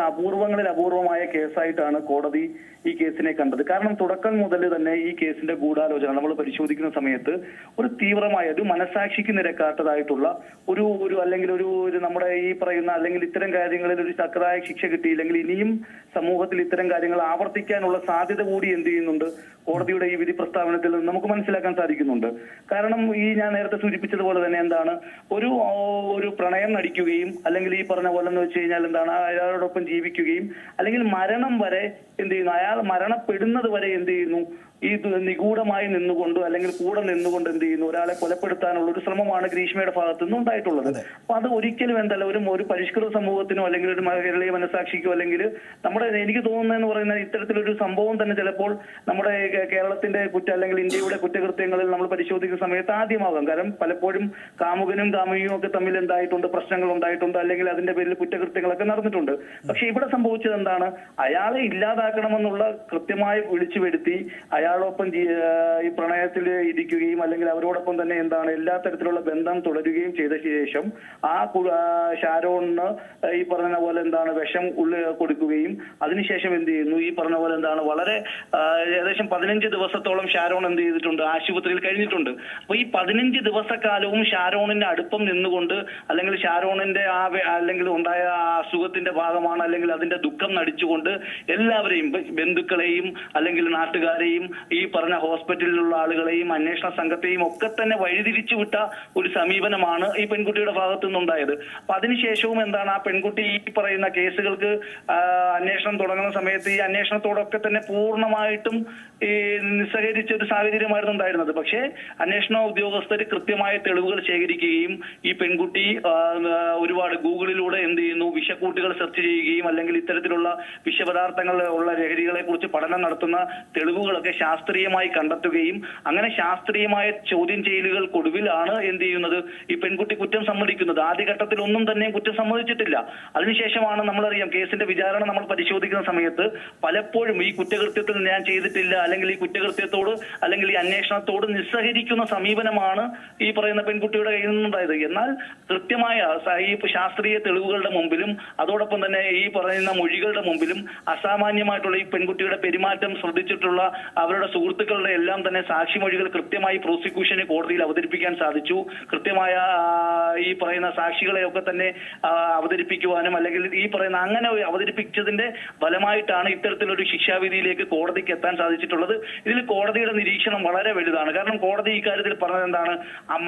അപൂർവങ്ങളിൽ അപൂർവമായ കേസായിട്ടാണ് കോടതി ഈ കേസിനെ കണ്ടത്. കാരണം തുടക്കം മുതൽ തന്നെ ഈ കേസിന്റെ ഗൂഢാലോചന നമ്മൾ പരിശോധിക്കുന്ന സമയത്ത് ഒരു തീവ്രമായ ഒരു മനസാക്ഷിക്ക് നിരക്കാത്തതായിട്ടുള്ള ഒരു അല്ലെങ്കിൽ ഒരു നമ്മുടെ ഈ പറയുന്ന അല്ലെങ്കിൽ ഇത്തരം കാര്യങ്ങളിൽ ഒരു തക്കതായ ശിക്ഷ കിട്ടിയില്ലെങ്കിൽ ഇനിയും സമൂഹത്തിൽ ഇത്തരം കാര്യങ്ങൾ ആവർത്തിക്കാനുള്ള സാധ്യത കൂടി എന്ത് ചെയ്യുന്നുണ്ട് കോടതിയുടെ ഈ വിധി പ്രസ്താവനത്തിൽ നിന്ന് നമുക്ക് മനസ്സിലാക്കാൻ സാധിക്കുന്നുണ്ട്. കാരണം ഈ ഞാൻ നേരത്തെ സൂചിപ്പിച്ചതുപോലെ തന്നെ എന്താണ് ഒരു പ്രണയം നടിക്കുകയും അല്ലെങ്കിൽ ഈ പറഞ്ഞ പോലെ എന്ന് വെച്ച് കഴിഞ്ഞാൽ എന്താണ് അയാളോടൊപ്പം ജീവിക്കുകയും അല്ലെങ്കിൽ മരണം വരെ എന്ത് ചെയ്യുന്നു, അയാൾ മരണപ്പെടുന്നത് വരെ എന്ത് ചെയ്യുന്നു, ഈ നിഗൂഢമായി നിന്നുകൊണ്ട് അല്ലെങ്കിൽ കൂടെ നിന്നുകൊണ്ട് എന്ത് ചെയ്യുന്നു ഒരാളെ കൊലപ്പെടുത്താനുള്ള ഒരു ശ്രമമാണ് ഗ്രീഷ്മയുടെ ഭാഗത്തു നിന്ന് ഉണ്ടായിട്ടുള്ളത്. അപ്പൊ അത് ഒരിക്കലും എന്തല്ല ഒരു പരിഷ്കൃത സമൂഹത്തിനോ അല്ലെങ്കിൽ ഒരു കേരളീയ മനസാക്ഷിക്കോ അല്ലെങ്കിൽ നമ്മുടെ എനിക്ക് തോന്നുന്നതെന്ന് പറയുന്ന ഇത്തരത്തിലൊരു സംഭവം തന്നെ ചിലപ്പോൾ നമ്മുടെ കേരളത്തിന്റെ അല്ലെങ്കിൽ ഇന്ത്യയുടെ കുറ്റകൃത്യങ്ങളിൽ നമ്മൾ പരിശോധിക്കുന്ന സമയത്ത് ആദ്യമാകാം. കാരണം പലപ്പോഴും കാമുകനും കാമുകിയും ഒക്കെ തമ്മിൽ എന്തായിട്ടുണ്ട്, പ്രശ്നങ്ങൾ ഉണ്ടായിട്ടുണ്ട്, അല്ലെങ്കിൽ അതിന്റെ പേരിൽ കുറ്റകൃത്യങ്ങളൊക്കെ നടന്നിട്ടുണ്ട്. പക്ഷെ ഇവിടെ സംഭവിച്ചത് എന്താണ്, അയാളെ ഇല്ലാതാക്കണമെന്നുള്ള കൃത്യമായി വിളിച്ചു വരുത്തി അയാളൊപ്പം ഈ പ്രണയത്തിൽ ഇരിക്കുകയും അല്ലെങ്കിൽ അവരോടൊപ്പം തന്നെ എന്താണ് എല്ലാ തരത്തിലുള്ള ബന്ധം തുടരുകയും ചെയ്ത ശേഷം ആ ഷാരോണിന് ഈ പറഞ്ഞ പോലെ എന്താണ് വിഷം കൊടുക്കുകയും അതിനുശേഷം എന്ത് ചെയ്യുന്നു ഈ പറഞ്ഞ പോലെ എന്താണ് വളരെ ഏകദേശം 15 ദിവസത്തോളം ഷാരോൺ എന്ത് ചെയ്തിട്ടുണ്ട്, ആശുപത്രിയിൽ കഴിഞ്ഞിട്ടുണ്ട്. അപ്പൊ ഈ 15 ദിവസക്കാലവും ഷാരോണിന്റെ അടുപ്പം നിന്നുകൊണ്ട് അല്ലെങ്കിൽ ഷാരോണിന്റെ അല്ലെങ്കിൽ ഉണ്ടായ അസുഖത്തിന്റെ ഭാഗമാണ് അല്ലെങ്കിൽ അതിന്റെ ദുഃഖം നടിച്ചുകൊണ്ട് എല്ലാവരെയും ബന്ധുക്കളെയും അല്ലെങ്കിൽ നാട്ടുകാരെയും ഈ പറഞ്ഞ ഹോസ്പിറ്റലിലുള്ള ആളുകളെയും അന്വേഷണ സംഘത്തെയും ഒക്കെ തന്നെ വഴിതിരിച്ചു വിട്ട ഒരു സമീപനമാണ് ഈ പെൺകുട്ടിയുടെ ഭാഗത്തു നിന്നുണ്ടായത്. അപ്പൊ അതിനുശേഷവും എന്താണ് ആ പെൺകുട്ടി ഈ പറയുന്ന കേസുകൾക്ക് അന്വേഷണം തുടങ്ങുന്ന സമയത്ത് ഈ അന്വേഷണത്തോടൊക്കെ തന്നെ പൂർണ്ണമായിട്ടും ഈ നിസ്സഹകരിച്ച ഒരു സാഹചര്യമായിരുന്നു ഉണ്ടായിരുന്നത്. പക്ഷേ അന്വേഷണ ഉദ്യോഗസ്ഥർ കൃത്യമായ തെളിവുകൾ ശേഖരിക്കുകയും ഈ പെൺകുട്ടി ഒരുപാട് ഗൂഗിളിലൂടെ എന്ത് ചെയ്യുന്നു വിഷക്കൂട്ടുകൾ സെർച്ച് ചെയ്യുകയും അല്ലെങ്കിൽ ഇത്തരത്തിലുള്ള വിഷപദാർത്ഥങ്ങൾ ഉള്ള ലഹരികളെ കുറിച്ച് പഠനം നടത്തുന്ന തെളിവുകളൊക്കെ ശാസ്ത്രീയമായി കണ്ടെത്തുകയും അങ്ങനെ ശാസ്ത്രീയമായ ചോദ്യം ചെയ്യലുകൾക്കൊടുവിലാണ് എന്ത് ചെയ്യുന്നത് ഈ പെൺകുട്ടി കുറ്റം സമ്മതിക്കുന്നത്. ആദ്യഘട്ടത്തിൽ ഒന്നും തന്നെ കുറ്റം സമ്മതിച്ചിട്ടില്ല. അതിനുശേഷമാണ് നമ്മളറിയാം കേസിന്റെ വിചാരണ നമ്മൾ പരിശോധിക്കുന്ന സമയത്ത് പലപ്പോഴും ഈ കുറ്റകൃത്യത്തിൽ ഞാൻ ചെയ്തിട്ടില്ല അല്ലെങ്കിൽ ഈ കുറ്റകൃത്യത്തോട് അല്ലെങ്കിൽ ഈ അന്വേഷണത്തോട് നിസ്സഹരിക്കുന്ന സമീപനമാണ് ഈ പറയുന്ന പെൺകുട്ടിയുടെ കയ്യിൽ നിന്നുണ്ടായത്. എന്നാൽ കൃത്യമായ ഈ ശാസ്ത്രീയ തെളിവുകളുടെ മുമ്പിലും അതോടൊപ്പം തന്നെ ഈ പറയുന്ന മൊഴികളുടെ മുമ്പിലും അസാമാന്യമായിട്ടുള്ള ഈ പെൺകുട്ടിയുടെ പെരുമാറ്റം ശ്രദ്ധിച്ചിട്ടുള്ള അവരുടെ സുഹൃത്തുക്കളുടെ എല്ലാം തന്നെ സാക്ഷിമൊഴികൾ കൃത്യമായി പ്രോസിക്യൂഷന് കോടതിയിൽ അവതരിപ്പിക്കാൻ സാധിച്ചു. കൃത്യമായ ഈ പറയുന്ന സാക്ഷികളെയൊക്കെ തന്നെ അവതരിപ്പിക്കുവാനും അല്ലെങ്കിൽ ഈ പറയുന്ന അങ്ങനെ അവതരിപ്പിച്ചതിന്റെ ഫലമായിട്ടാണ് ഇത്തരത്തിലൊരു ശിക്ഷാവിധിയിലേക്ക് കോടതിക്ക് എത്താൻ സാധിച്ചിട്ടുള്ളത്. ഇതിൽ കോടതിയുടെ നിരീക്ഷണം വളരെ വലുതാണ്. കാരണം കോടതി ഈ കാര്യത്തിൽ പറഞ്ഞത് എന്താണ്,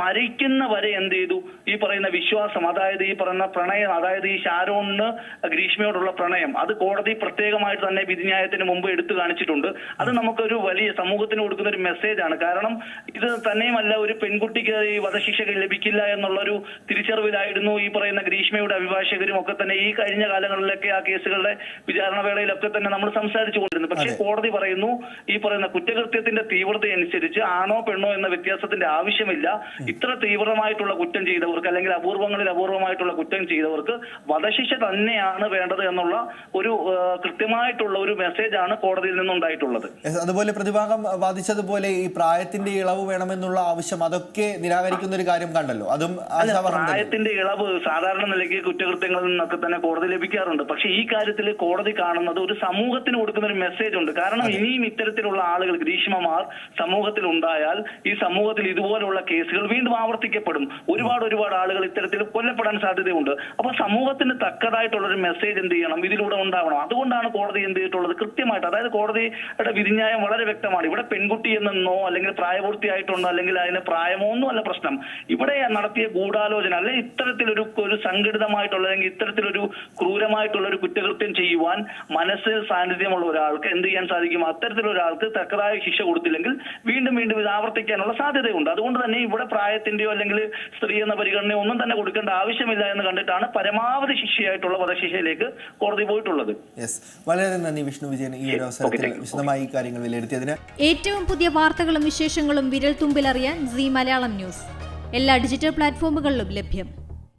മരിക്കുന്ന വരെ എന്ത് ചെയ്തു ഈ പറയുന്ന വിശ്വാസം, അതായത് ഈ പറയുന്ന പ്രണയം, അതായത് ഈ ഷാരോണിന് ഗ്രീഷ്മയോടുള്ള പ്രണയം, അത് കോടതി പ്രത്യേകമായിട്ട് തന്നെ വിധിന്യായത്തിന് മുമ്പ് എടുത്തു കാണിച്ചിട്ടുണ്ട്. അത് നമുക്കൊരു വലിയ സമൂഹത്തിന് കൊടുക്കുന്ന ഒരു മെസ്സേജാണ്. കാരണം ഇത് തന്നെയുമല്ല, ഒരു പെൺകുട്ടിക്ക് ഈ വധശിക്ഷ ലഭിക്കില്ല എന്നുള്ളൊരു തിരിച്ചറിവിലായിരുന്നു ഈ പറയുന്ന ഗ്രീഷ്മയുടെ അഭിഭാഷകരും ഒക്കെ തന്നെ ഈ കഴിഞ്ഞ കാലങ്ങളിലൊക്കെ ആ കേസുകളുടെ വിചാരണ വേളയിലൊക്കെ തന്നെ നമ്മൾ സംസാരിച്ചു കൊണ്ടിരുന്നു. പക്ഷേ കോടതി പറയുന്നു ഈ പറയുന്ന കുറ്റകൃത്യത്തിന്റെ തീവ്രത അനുസരിച്ച് ആണോ പെണ്ണോ എന്ന വ്യത്യാസത്തിന്റെ ആവശ്യമില്ല. ഇത്ര തീവ്രമായിട്ടുള്ള കുറ്റം ചെയ്തവർക്ക് അല്ലെങ്കിൽ അപൂർവങ്ങളിൽ അപൂർവമായിട്ടുള്ള കുറ്റം ചെയ്തവർക്ക് വധശിക്ഷ തന്നെയാണ് വേണ്ടത് എന്നുള്ള ഒരു കൃത്യമായിട്ടുള്ള ഒരു മെസ്സേജാണ് കോടതിയിൽ നിന്നുണ്ടായിട്ടുള്ളത്. അതുപോലെ പ്രതിഭാഗം വാദിച്ചതുപോലെ ഈ പ്രായത്തിന്റെ ഇളവ് വേണമെന്നുള്ള ആവശ്യം അതൊക്കെ നിരാകരിക്കുന്ന ഒരു കാര്യം കണ്ടല്ലോ. അതും പ്രായത്തിന്റെ ഇളവ് സാധാരണ നിലയ്ക്ക് കുറ്റകൃത്യങ്ങളിൽ നിന്നൊക്കെ തന്നെ കോടതി ലഭിക്കാറുണ്ട്. പക്ഷെ ഈ കാര്യത്തിൽ കോടതി കാണുന്നത് ഒരു സമൂഹത്തിന് കൊടുക്കുന്ന ഒരു മെസ്സേജ് ഉണ്ട്. കാരണം ഇനിയും ഇത്തരത്തിലുള്ള ആളുകൾ ഗ്രീഷ്മമാർ സമൂഹത്തിൽ ഉണ്ടായാൽ ഈ സമൂഹത്തിൽ ഇതുപോലുള്ള കേസുകൾ വീണ്ടും ആവർത്തിക്കപ്പെടും. ഒരുപാട് ആളുകൾ ഇത്തരത്തിൽ കൊല്ലപ്പെടാൻ സാധ്യതയുണ്ട്. അപ്പൊ സമൂഹത്തിന് തക്കതായിട്ടുള്ള ഒരു മെസ്സേജ് എന്ത് ചെയ്യണം, ഇതിലൂടെ ഉണ്ടാവണം. അതുകൊണ്ടാണ് കോടതി എന്ത് ചെയ്തിട്ടുള്ളത് കൃത്യമായിട്ട്, അതായത് കോടതിയുടെ വിധിന്യായം വളരെ വ്യക്തമാണ്. ഇവിടെ പെൺകുട്ടി എന്നോ അല്ലെങ്കിൽ പ്രായപൂർത്തിയായിട്ടുണ്ടോ അല്ലെങ്കിൽ അതിന് പ്രായമോ ഒന്നും അല്ല പ്രശ്നം. ഇവിടെ നടത്തിയ ഗൂഢാലോചന അല്ലെ ഇത്തരത്തിലൊരു സംഘടിതമായിട്ടുള്ള അല്ലെങ്കിൽ ഇത്തരത്തിലൊരു ക്രൂരമായിട്ടുള്ള ഒരു കുറ്റകൃത്യം ചെയ്യുവാൻ മനസ്സിൽ സാന്നിധ്യമുള്ള ഒരാൾക്ക് എന്ത് ചെയ്യാൻ സാധിക്കും, അത്തരത്തിലൊരാൾക്ക് തക്കതായ ശിക്ഷ കൊടുത്തില്ലെങ്കിൽ വീണ്ടും ഇത് ആവർത്തിക്കാനുള്ള സാധ്യതയുണ്ട്. അതുകൊണ്ട് തന്നെ ഇവിടെ പ്രായത്തിന്റെയോ അല്ലെങ്കിൽ സ്ത്രീ എന്ന പരിഗണനയോ ഒന്നും തന്നെ കൊടുക്കേണ്ട ആവശ്യമില്ല എന്ന് കണ്ടിട്ടാണ് പരമാവധി ശിക്ഷയായിട്ടുള്ള വധശിക്ഷയിലേക്ക് കോടതി പോയിട്ടുള്ളത്. വളരെ നന്ദി വിഷ്ണു വിജയൻ ഈ ഒരു അവസരത്തിൽ വിശദമായി കാര്യങ്ങൾ വിലയിരുത്തിയതിന്. ഏറ്റവും പുതിയ വാർത്തകളും വിശേഷങ്ങളും വിരൽ തുമ്പിലറിയാൻ സീ മലയാളം ന്യൂസ് എല്ലാ ഡിജിറ്റൽ പ്ലാറ്റ്ഫോമുകളിലും ലഭ്യം.